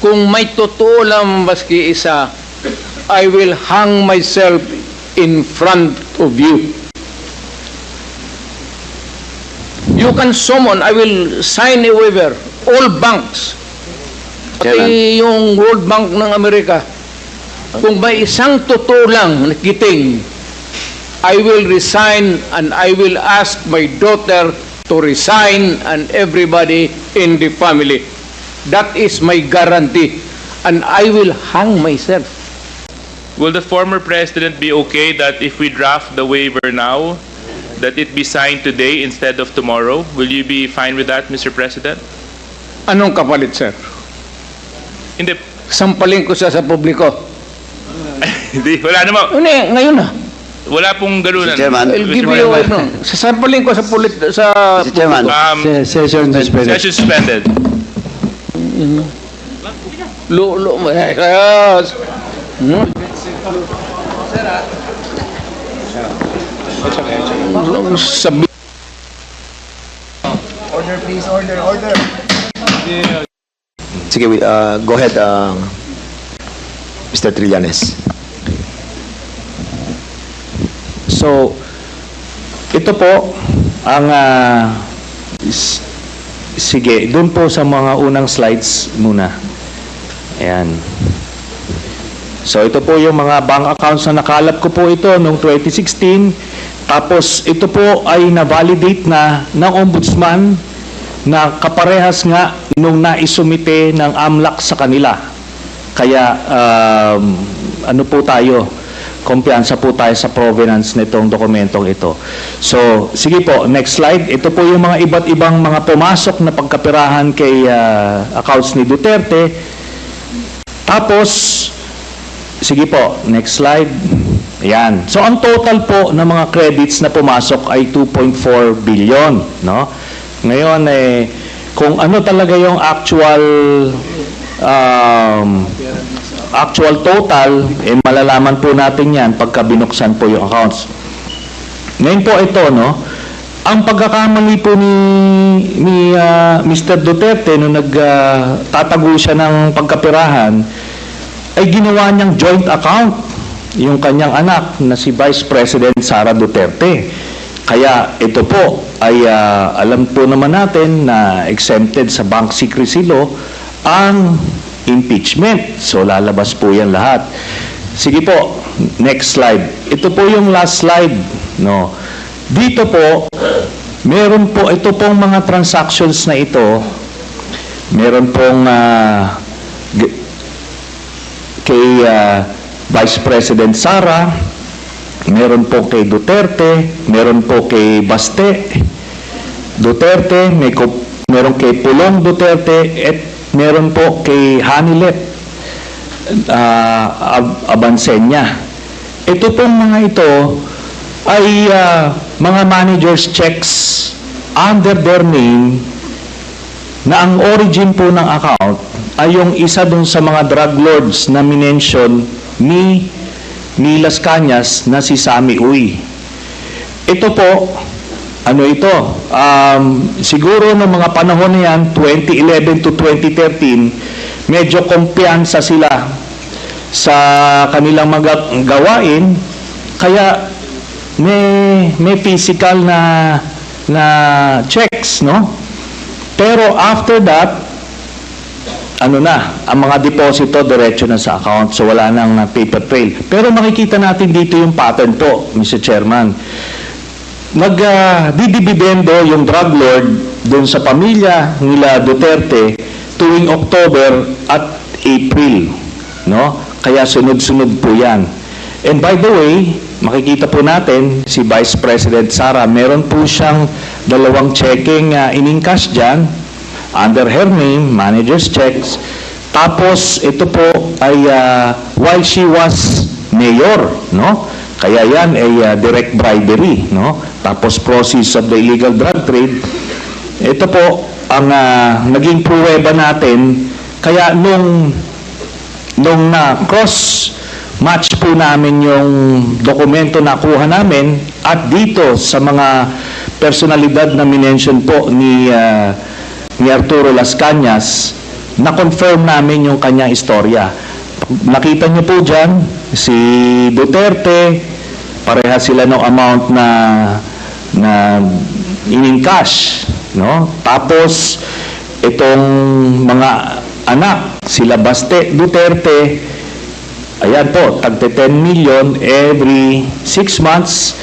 kung may totoo lang maski isa, I will hang myself in front of you. You can summon, I will sign a waiver, all banks, pati yung World Bank ng Amerika. Kung may isang totoo lang nakiting, I will resign and I will ask my daughter to resign and everybody in the family. That is my guarantee. And I will hang myself. Will the former president be okay that if we draft the waiver now, that it be signed today instead of tomorrow? Will you be fine with that, Mr. President? Anong kapalit, sir? Hindi. Sampalin ko siya sa publiko. Hindi, wala naman. Ngayon na. Wala pong ganunan. Mr. Chairman. I'll give you, sasampalin ko sa Mr. Chairman. Session suspended. Session suspended. Yes. Sabi. Order, please. Order. Sige, go ahead, Mr. Trillanes. So, ito po ang sige, doon po sa mga unang slides muna. Ayan. So, ito po yung mga bank accounts na nakalap ko po ito noong 2016. Tapos, ito po ay na-validate na ng Ombudsman na kaparehas nga nung naisumite ng AMLAC sa kanila. Kaya, ano po tayo? Kumpiyansa po tayo sa provenance nitong dokumentong ito. So, sige po, next slide. Ito po yung mga iba't ibang mga pumasok na pagkapirahan kay accounts ni Duterte. Tapos, sige po, next slide. Ayan. So, ang total po ng mga credits na pumasok ay 2.4 billion. No? Ngayon, kung ano talaga yung actual total, malalaman po natin yan pagka binuksan po yung accounts. Ngayon po ito, no? Ang pagkakamali po ni Mr. Duterte nung nagtatago siya ng pagkapirahan ay ginawa niyang joint account yung kanyang anak na si Vice President Sara Duterte. Kaya ito po ay alam po naman natin na exempted sa bank secrecy law ang impeachment. So lalabas po yan lahat. Sige po, next slide. Ito po yung last slide, no. Dito po, meron po ito pong mga transactions na ito. Meron pong kay Vice President Sara, meron po kay Duterte, meron po kay Baste Duterte, meron kay Pulong Duterte, at meron po kay Hanilet Abansenya. Ito pong mga ito ay mga managers checks under their name na ang origin po ng account ay yung isa dun sa mga drug lords na minention ni Las Cañas na si Sammy Uy. Ito po, ano ito? Siguro ng mga panahon na yan, 2011 to 2013, medyo kumpiyansa sila sa kanilang mga gawain, kaya may physical na checks, no? Pero after that, ano na, ang mga deposito diretso na sa account, so wala nang paper trail. Pero makikita natin dito yung pattern po, Mr. Chairman. Nagdidibidendo yung drug lord doon sa pamilya nila Duterte tuwing October at April, no? Kaya sunod-sunod po yan. And by the way, makikita po natin si Vice President Sara, meron po siyang 2 checking in-encash dyan under her name, manager's checks. Tapos ito po ay while she was mayor, no? Kaya yan ay direct bribery, no? Tapos proceeds of the illegal drug trade. Ito po ang naging pruweba natin. Kaya nung cross match po namin yung dokumento na kuha namin at dito sa mga personalidad na minention po ni Arturo Las Cañas, na-confirm namin yung kanyang istorya. Nakita niyo po dyan, si Duterte, pareha sila ng amount na in-cash, no? Tapos itong mga anak, sila Baste Duterte, ayan po, tagte 10 million every 6 months.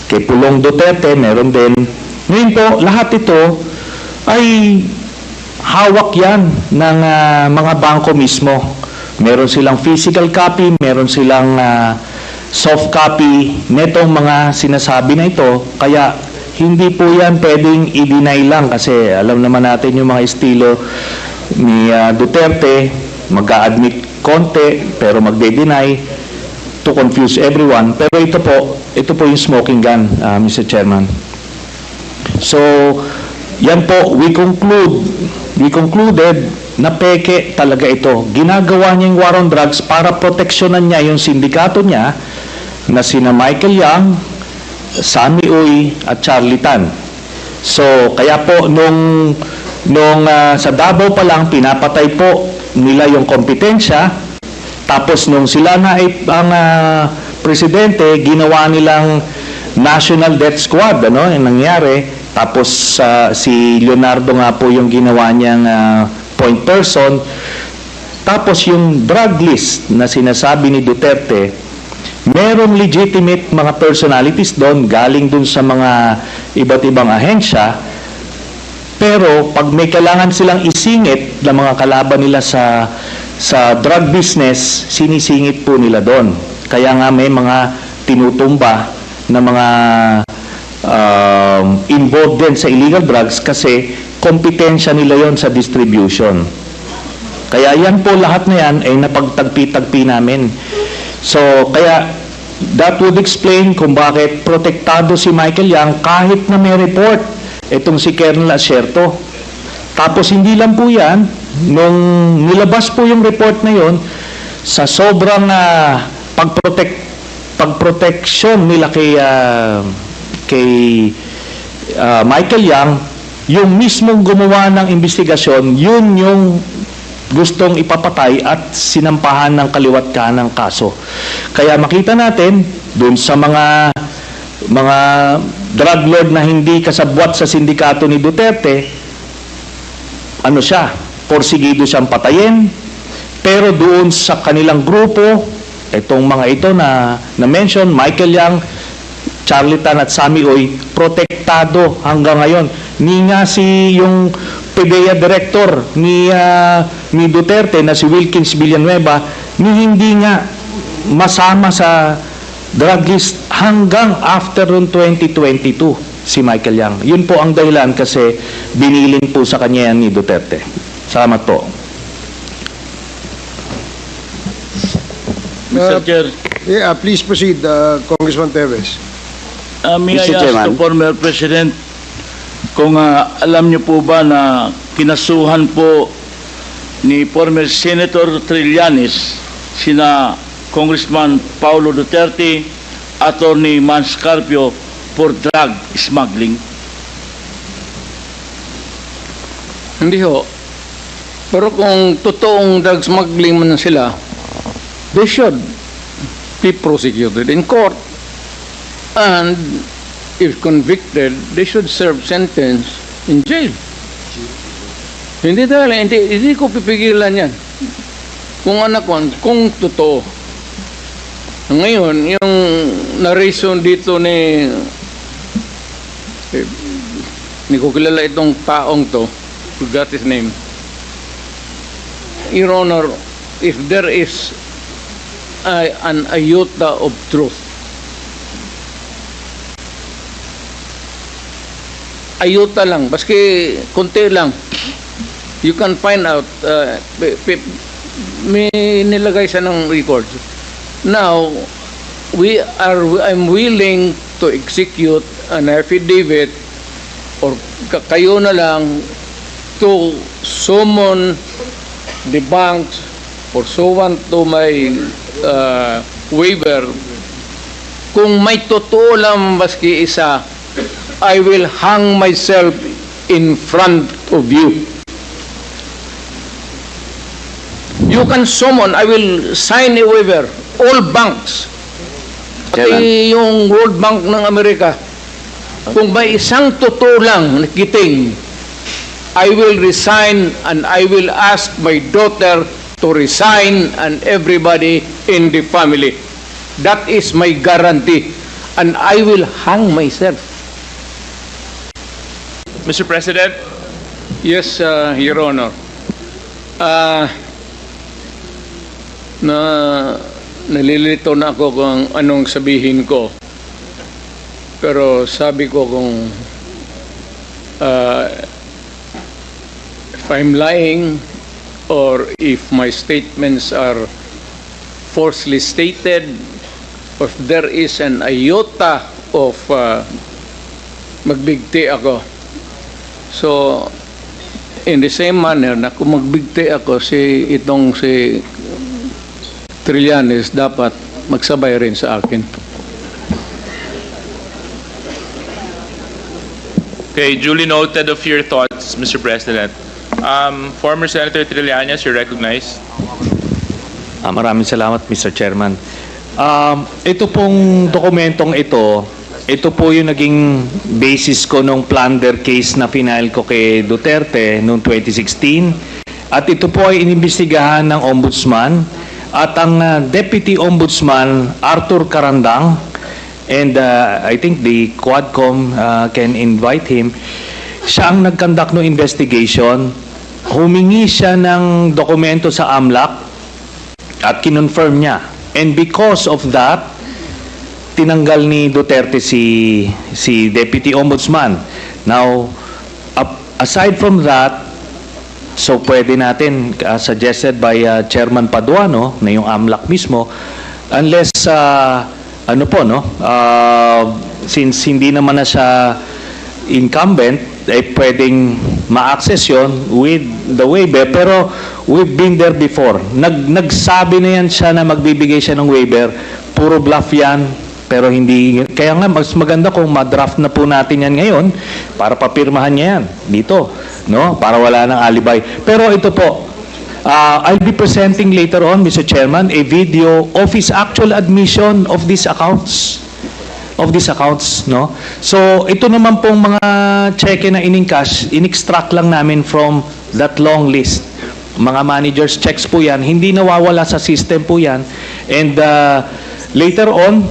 Kay Pulong Duterte, meron din. Ngayon po, lahat ito ay hawak yan ng mga bangko mismo. Meron silang physical copy, meron silang soft copy netong mga sinasabi na ito. Kaya hindi po yan pwedeng i-deny lang kasi alam naman natin yung mga estilo ni Duterte, mag-a-admit konti pero magde-deny to confuse everyone. Pero ito po yung smoking gun, Mr. Chairman. So, yan po, we concluded na peke talaga ito. Ginagawa niya yung war on drugs para proteksyonan niya yung sindikato niya na sina Michael Yang, Sammy Uy, at Charlie Tan. So, kaya po, nung sa Davao pa lang, pinapatay po nila yung kompetensya. Tapos nung sila na ang presidente, ginawa nilang National Death Squad, ano, yung nangyari. Tapos si Leonardo nga po yung ginawa niyang point person. Tapos yung drug list na sinasabi ni Duterte, merong legitimate mga personalities doon, galing doon sa mga iba't ibang ahensya. Pero pag may kailangan silang isingit na mga kalaban nila sa drug business, sinisingit po nila doon. Kaya nga may mga tinutumba na mga involved din sa illegal drugs kasi kompetensya nila yon sa distribution. Kaya yan po lahat na yan ay napagtagpi-tagpi namin. So, kaya that would explain kung bakit protektado si Michael Yang kahit na may report itong si Colonel Asierto. Tapos hindi lang po yan, nung nilabas po yung report na yon, sa sobrang pagproteksyon nila kay Michael Yang, yung mismong gumawa ng investigasyon, yun yung gustong ipapatay at sinampahan ng kaliwat kanang kaso. Kaya makita natin dun sa mga drug lord na hindi kasabwat sa sindikato ni Duterte, ano siya, porsigido siyang patayin, pero doon sa kanilang grupo, itong mga ito na mention, Michael Yang, Charlie Tan at Sammy Uy, protektado hanggang ngayon. Ni nga yung PDEA director ni Duterte na si Wilkins Villanueva, ni hindi nga masama sa drug list hanggang after 2022 si Michael Yang. Yun po ang dahilan kasi biniling po sa kanya yan ni Duterte. Salamat po. Mr. Chair. Yeah, please proceed, Congressman Teves. May I Mr. ask Chairman. the former President kung alam niyo po ba na kinasuhan po ni former Senator Trillanes sina Congressman Paulo Duterte, Attorney Mans Carpio for drug smuggling? Hindi ho. Pero kung totoong drug smuggling man sila, they should be prosecuted in court. And if convicted, they should serve sentence in jail. Hindi ko pipigilan yan. Kung totoo. Ngayon, yung narration dito ni ko kilala itong taong to, forgot his name. Your Honor, if there is an iota of truth, ayuta lang, baski konti lang, you can find out, may nilagay siya ng records. Now, I'm willing to execute an affidavit or kayo na lang to summon the banks pursuant to my waiver. Kung may totoo lang baski isa, I will hang myself in front of you. You can summon, I will sign a waiver, all banks, pati yung World Bank ng Amerika. Kung may isang totoo lang na kiting, I will resign and I will ask my daughter to resign and everybody in the family. That is my guarantee. And I will hang myself. Mr. President, Yes, Your Honor. Nalilito na ako kung anong sabihin ko. Pero sabi ko kung if I'm lying or if my statements are falsely stated, or if there is an iota of magbigti ako. So, in the same manner na kung magbigti ako si Trillanes, dapat magsabay rin sa akin. okay, duly noted of your thoughts, Mr. President. Former Senator Trillanes, you're recognized. Maraming salamat, Mr. Chairman. Ito pong dokumentong ito po yung naging basis ko nung plunder case na final ko kay Duterte noong 2016. At ito po ay inimbestigahan ng Ombudsman at ang Deputy Ombudsman Arthur Carandang, and I think the Quadcom can invite him. Siya ang nag-conduct ng investigation. Humingi siya ng dokumento sa AMLAC at kinonfirm niya. And because of that, tinanggal ni Duterte si Deputy Ombudsman. Now, aside from that, so pwede natin, suggested by Chairman Paduano, na yung AMLAC mismo, unless, since hindi naman na siya incumbent, pwedeng ma-access yun with the waiver. Pero we've been there before. Nagsabi na yan siya na magbibigay siya ng waiver. Puro bluff yan. Pero hindi, kaya nga mas maganda kung ma-draft na po natin yan ngayon para papirmahan niya yan dito, no? Para wala nang alibay. Pero ito po, I'll be presenting later on, Mr. Chairman, a video of his actual admission of these accounts. No? So, ito naman pong mga cheque na in-encash, in-extract lang namin from that long list. Mga managers checks po yan, hindi nawawala sa system po yan. And later on,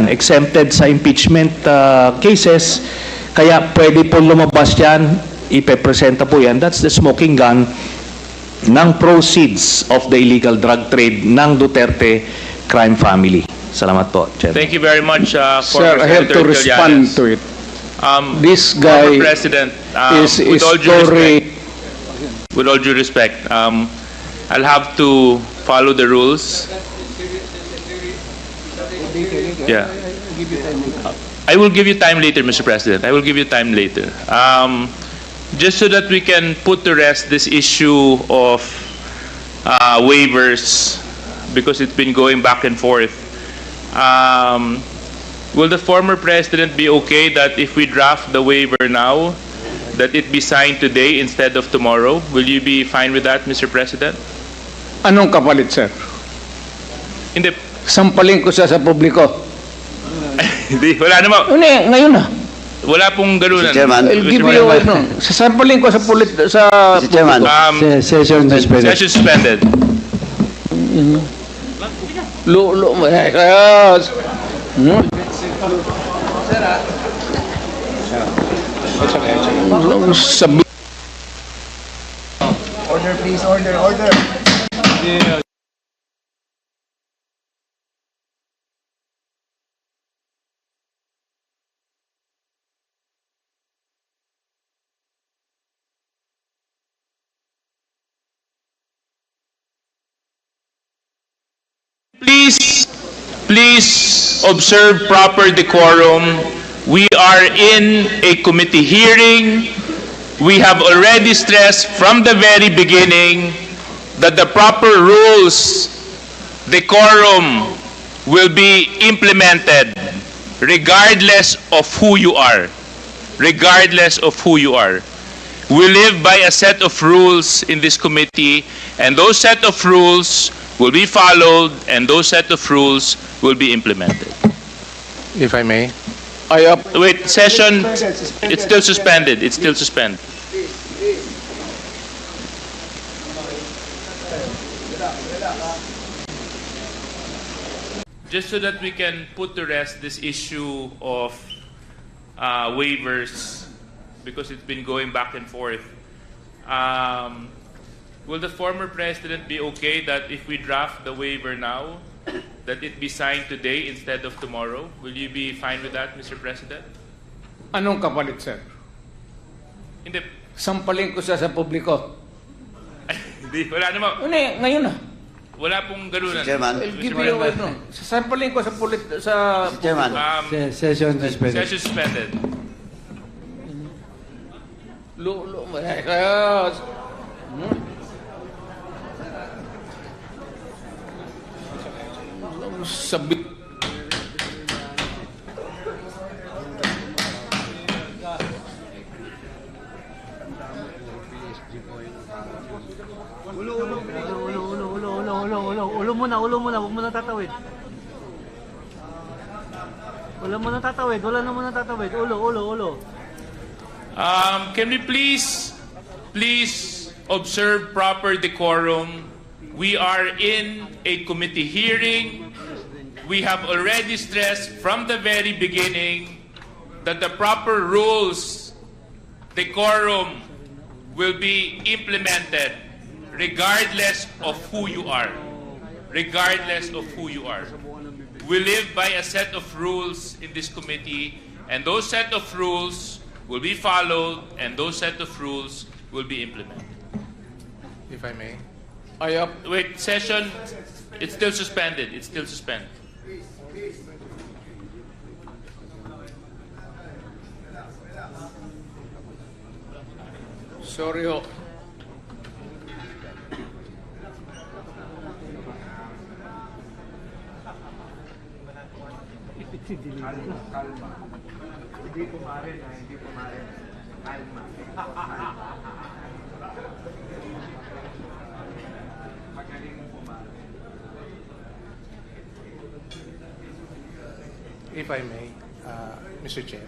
exempted sa impeachment cases, kaya pwede po lumabas yan, ipepresenta po yan. That's the smoking gun ng proceeds of the illegal drug trade ng Duterte crime family. Salamat po, Chairman. Thank you very much, Sir, former I have to Senator respond Trillanes. to it. This Former guy President, is with all due respect, I'll have to follow the rules. Yeah. I will give you time later, Mr. President. I will give you time later. Just so that we can put to rest this issue of waivers, because it's been going back and forth. Will the former president be okay that if we draft the waiver now, that it be signed today instead of tomorrow? Will you be fine with that, Mr. President? Anong kapalit, sir? Hindi. Sampalin ko siya sa publiko. Hindi. Wala naman. Ngayon na. Wala pong ganunan. Mr. Chairman. I'll give you sasampalin ko sa Mr. Chairman. Session suspended. Order, please. Order. Please observe proper decorum. We are in a committee hearing. We have already stressed from the very beginning that the proper rules, decorum, will be implemented regardless of who you are. Regardless of who you are. We live by a set of rules in this committee, and those set of rules will be followed, and those set of rules will be implemented. If I may. Wait, session, it's still suspended. It's still suspended. Just so that we can put to rest this issue of waivers, because it's been going back and forth. Will the former president be okay that if we draft the waiver now, that it be signed today instead of tomorrow? Will you be fine with that, Mr. President? Anong kapalit, sir? Hindi. Sampalin ko siya sa publiko. Hindi. Wala naman. Ngayon na. Wala pong ganunan. Chairman. I'll give you a no. Sampalin ko sa Mr. Chairman. Session suspended. Session suspended. Sabit. Ulo muna, huwag mo na tatawid. Wala na muna tatawid. Ulo. Can we please observe proper decorum? We are in a committee hearing. We have already stressed from the very beginning that the proper rules, decorum, will be implemented regardless of who you are. Regardless of who you are. We live by a set of rules in this committee, and those set of rules will be followed, and those set of rules will be implemented. If I may. Wait, session, it's still suspended. It's still suspended. Sorry ho. If I may, Mr. Chair.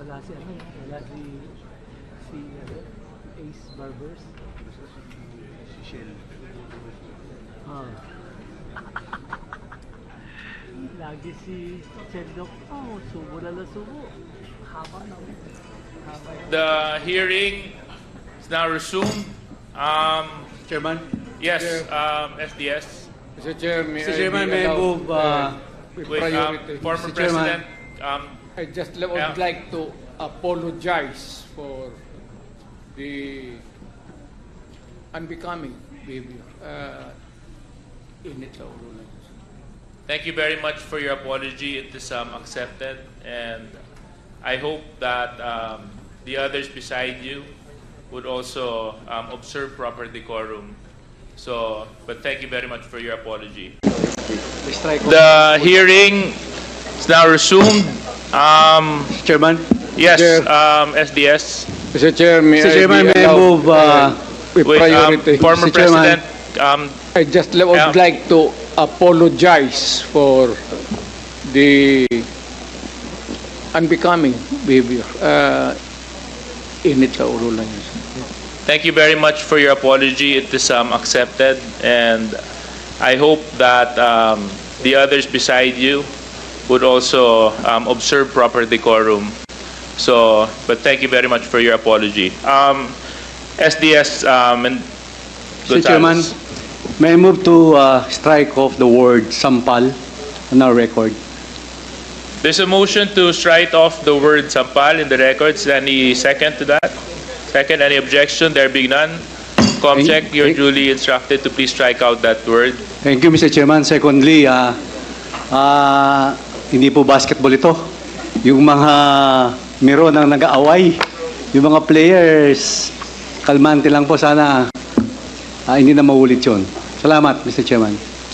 Wala si ano, wala si Ace Barbers. Si Shell. Ah. Lagi si Chendok. Oh, subo na subo. Haba na. Haba na. The hearing is now resumed. Chairman? Yes, SDS. Mr. Chair, may Mr. Chairman, may I move with With priority? former Mr. Chairman, President, I just Yeah. would like to apologize for the unbecoming behavior. Init sa ulo na. thank you very much for your apology. It is accepted, and I hope that the others beside you would also observe proper decorum. So, but thank you very much for your apology. The hearing is now resumed. Chairman? Yes, Chair. SDS. Mr. Chair, may Mr. Chairman, may I move with With priority? former Mr. Chairman. President, I just would Yeah. like to apologize for the unbecoming behavior. Init sa ulo lang yun. thank you very much for your apology. It is accepted, and I hope that the others beside you would also observe proper decorum. So, but thank you very much for your apology. SDS and Mr. Chairman, Gonzales. may I move to strike off the word sampal on our record? There's a motion to strike off the word sampal in the records. Any second to that? Second, any objection? There being none. Comcheck, you're duly instructed to please strike out that word. Thank you, Mr. Chairman. Secondly, hindi po basketball ito. Yung mga miro nang nag-aaway, yung mga players, kalmante lang po sana. Hindi na maulit yun. Salamat, Mr. Chairman.